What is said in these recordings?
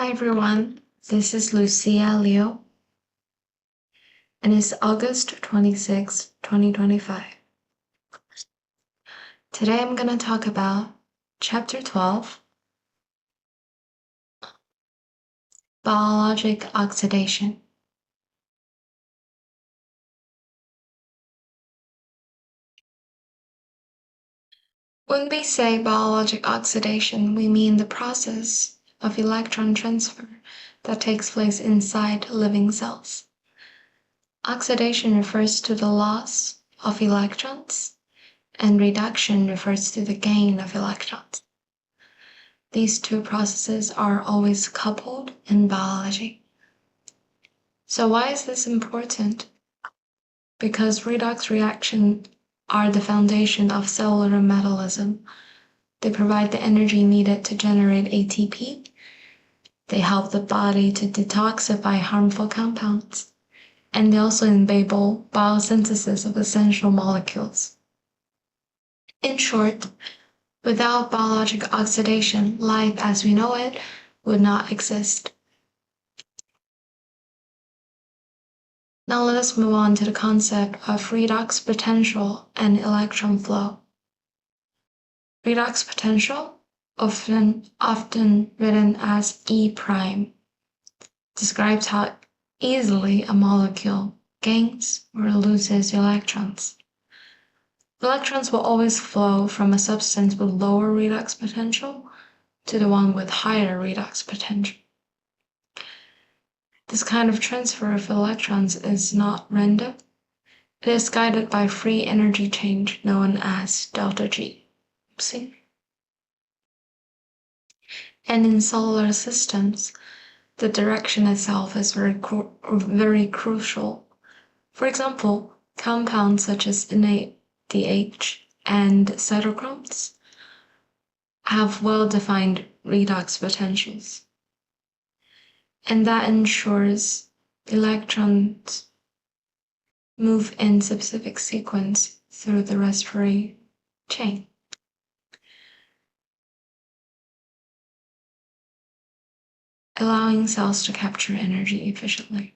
Hi everyone, this is Lucia Liu, and it's August 26, 2025. Today I'm going to talk about Chapter 12, Biologic Oxidation. When we say biologic oxidation, we mean the process of electron transfer that takes place inside living cells. Oxidation refers to the loss of electrons, and reduction refers to the gain of electrons. These two processes are always coupled in biology. So why is this important? Because redox reactions are the foundation of cellular metabolism. They provide the energy needed to generate ATP. They help the body to detoxify harmful compounds. And they also enable biosynthesis of essential molecules. In short, without biologic oxidation, life as we know it would not exist. Now let us move on to the concept of redox potential and electron flow. Redox potential, often written as E prime, describes how easily a molecule gains or loses electrons. Electrons will always flow from a substance with lower redox potential to the one with higher redox potential. This kind of transfer of electrons is not random. It is guided by free energy change known as delta G. And in solar systems, the direction itself is very crucial. For example, compounds such as NADH and cytochromes have well-defined redox potentials. And that ensures electrons move in specific sequence through the respiratory chain. Allowing cells to capture energy efficiently.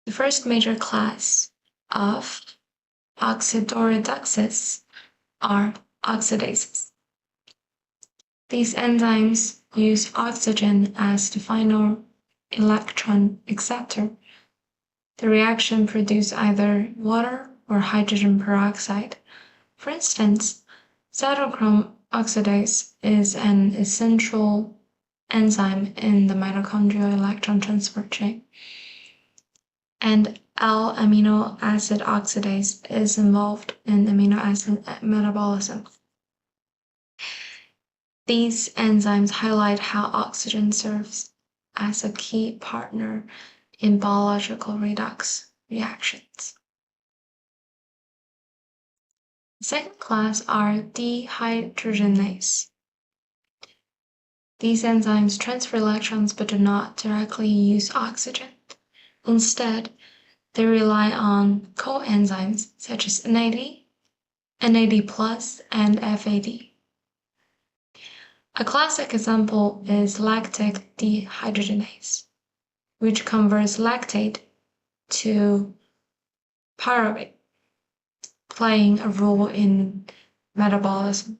The first major class of oxidoreductases are oxidases. These enzymes use oxygen as the final electron acceptor. The reaction produces either water or hydrogen peroxide. For instance, cytochrome oxidase is an essential enzyme in the mitochondrial electron transport chain. And L-amino acid oxidase is involved in amino acid metabolism. These enzymes highlight how oxygen serves as a key partner in biological redox reactions. The second class are dehydrogenases. These enzymes transfer electrons but do not directly use oxygen. Instead, they rely on coenzymes such as NAD, NAD+, and FAD. A classic example is lactic dehydrogenase, which converts lactate to pyruvate, playing a role in metabolism.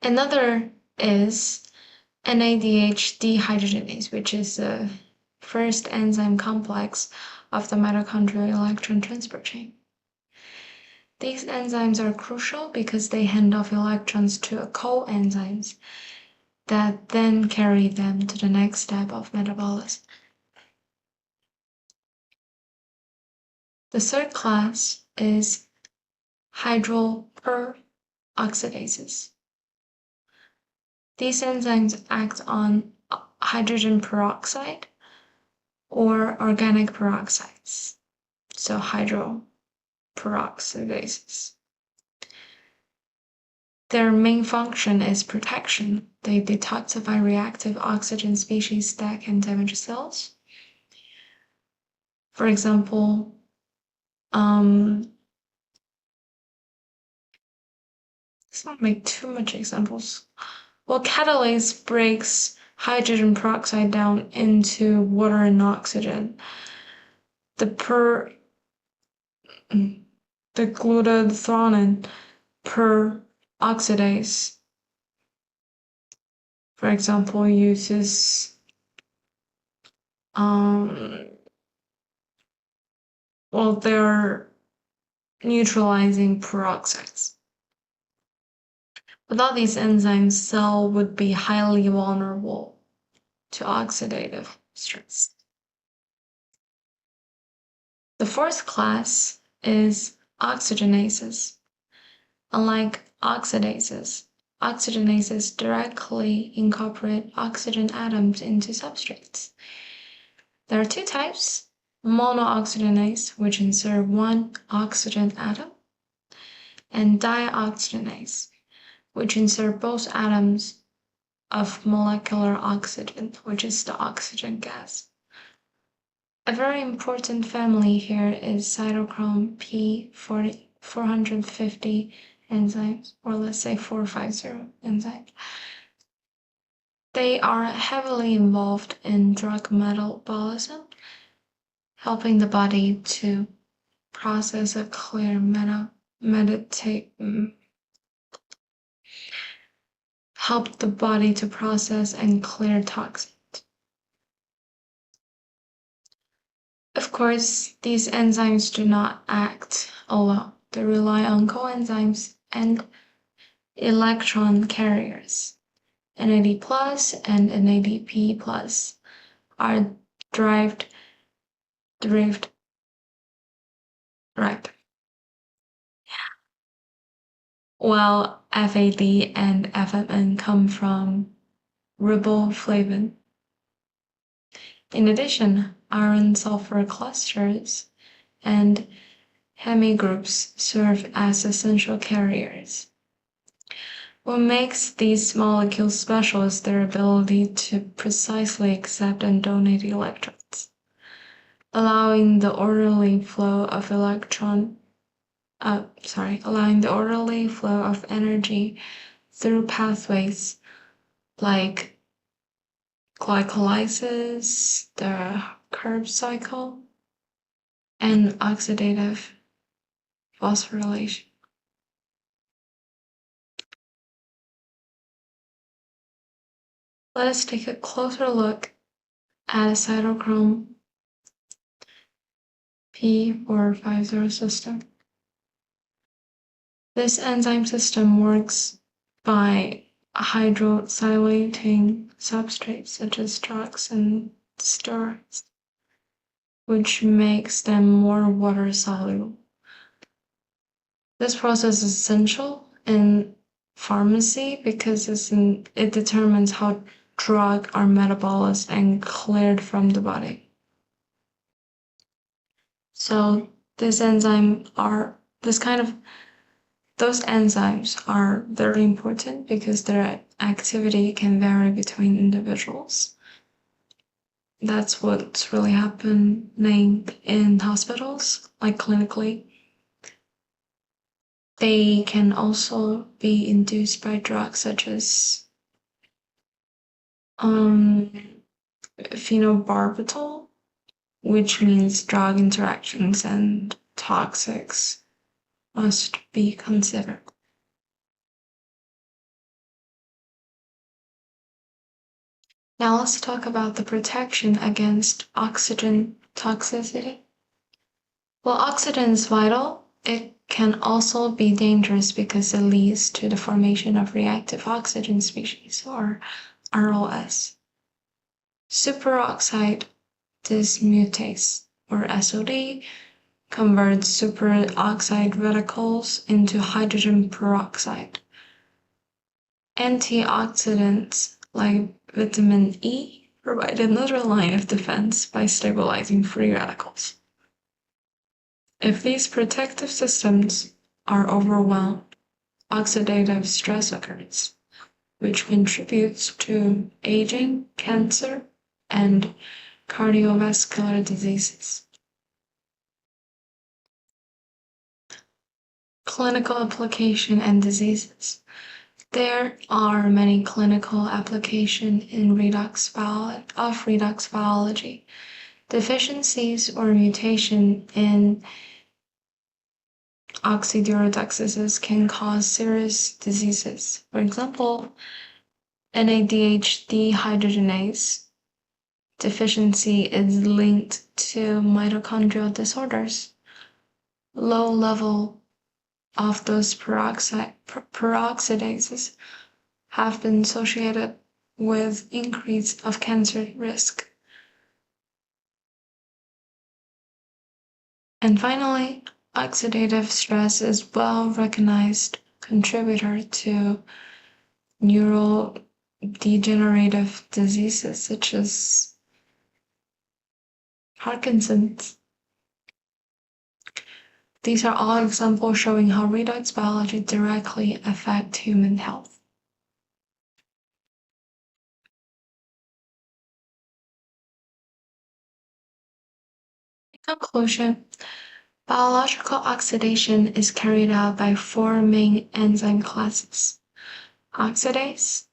Another is NADH dehydrogenase, which is the first enzyme complex of the mitochondrial electron transport chain. These enzymes are crucial because they hand off electrons to coenzymes that then carry them to the next step of metabolism. The third class is hydroperoxidases. These enzymes act on hydrogen peroxide or organic peroxides, so hydroperoxidases. Their main function is protection. They detoxify reactive oxygen species that can damage cells. For example, let's not make too much examples. Well, catalase breaks hydrogen peroxide down into water and oxygen. The glutathione peroxidase, for example, uses they're neutralizing peroxides. Without these enzymes, cell would be highly vulnerable to oxidative stress. The fourth class is oxygenases. Unlike oxidases directly incorporate oxygen atoms into substrates. There are two types: monooxygenase, which insert one oxygen atom, and dioxygenase, which insert both atoms of molecular oxygen, which is the oxygen gas. A very important family here is cytochrome P450 enzymes, or let's say 450 enzymes. They are heavily involved in drug metabolism, helping the body to process a clear help the body to process and clear toxins. Of course, these enzymes do not act alone. They rely on coenzymes and electron carriers. NAD+ and NADP+ are derived, while FAD and FMN come from riboflavin. In addition, iron-sulfur clusters and hemigroups serve as essential carriers. What makes these molecules special is their ability to precisely accept and donate electrons, allowing the orderly flow of energy through pathways like glycolysis, the Krebs cycle, and oxidative phosphorylation. Let us take a closer look at a cytochrome P450 system. This enzyme system works by hydroxylating substrates such as drugs and steroids, which makes them more water soluble. This process is essential in pharmacy because it determines how drugs are metabolized and cleared from the body. So those enzymes are very important because their activity can vary between individuals. That's what's really happening in hospitals, like clinically. They can also be induced by drugs such as phenobarbital, which means drug interactions and toxics must be considered. Now let's talk about the protection against oxygen toxicity. While oxygen is vital, it can also be dangerous because it leads to the formation of reactive oxygen species, or ROS. Superoxide dismutase, or SOD, converts superoxide radicals into hydrogen peroxide. Antioxidants like vitamin E provide another line of defense by stabilizing free radicals. If these protective systems are overwhelmed, oxidative stress occurs, which contributes to aging, cancer, and cardiovascular diseases. Clinical application and diseases. There are many clinical applications in redox biology. Deficiencies or mutation in oxidoreductases can cause serious diseases. For example, NADH dehydrogenase deficiency is linked to mitochondrial disorders. Low level of those peroxidases have been associated with increase of cancer risk. And finally, oxidative stress is well-recognized contributor to neurodegenerative diseases such as Parkinson's. These are all examples showing how redox biology directly affects human health. In conclusion, biological oxidation is carried out by four main enzyme classes: oxidase,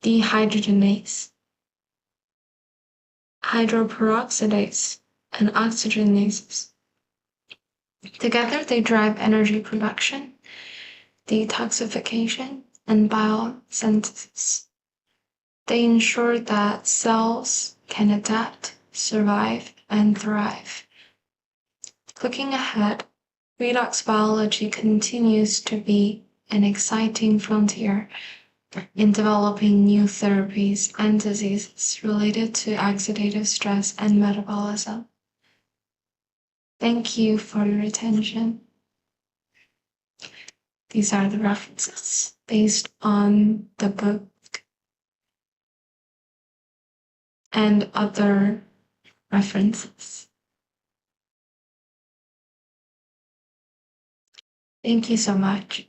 dehydrogenase, hydroperoxidase, and oxygenases. Together, they drive energy production, detoxification, and biosynthesis. They ensure that cells can adapt, survive, and thrive. Looking ahead, redox biology continues to be an exciting frontier in developing new therapies and diseases related to oxidative stress and metabolism. Thank you for your attention. These are the references based on the book and other references. Thank you so much.